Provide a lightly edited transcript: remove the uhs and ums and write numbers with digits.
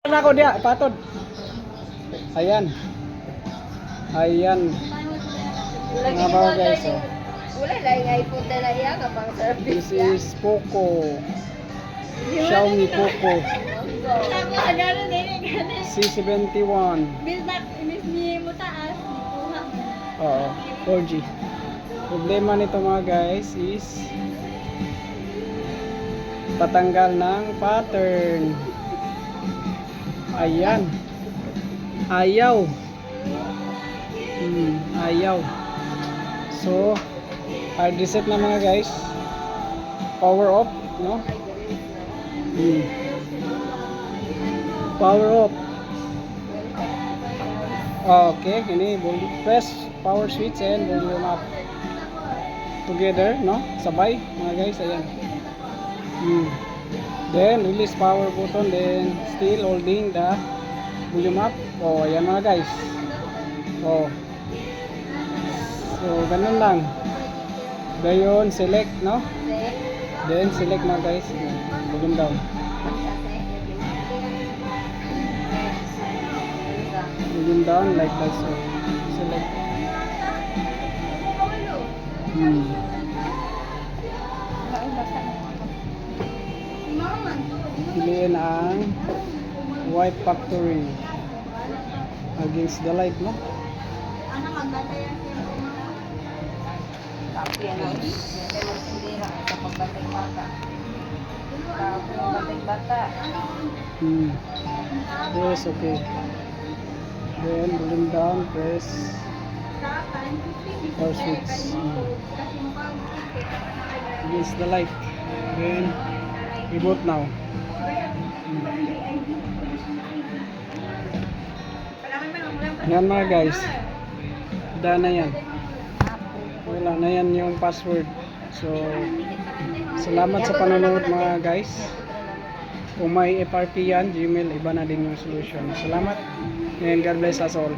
Na ako dia, patod. Ayan. Ayan. Mga mga guys, oh. Wala lang nga ipunta na iya ka pang service. This is Poco. Xiaomi Poco Sabi ka gano'n din gano'n. C71. Bis ni mo taas, kuha mo. Oo, 4G. Problema nito mga guys is patanggal ng pattern. Ayan. Ayaw. Ayaw. So, hard reset na mga guys. Power off, no? Power off. Okay, ini press power switch and volume up together, no? Sabay mga guys, ayan. Then release power button, then still holding the volume up. Oh, ayan mga guys. Oh. So, ganun lang. Dayon select, no? Then select mga guys. Volume down. Volume down like that. So, select. Piliin ang white factory against the light, no? Tapi yan ang sindira sa pagbantay bata. Pagbantay bata. Yes, okay. Then volume down, press power switch against the light. Then reboot now. Yan mga guys, daan na yan. Wala na yan yung password. So, salamat sa panonood mga guys. Kung may FRP yan, Gmail, iba na din yung solution. Salamat and God bless us all.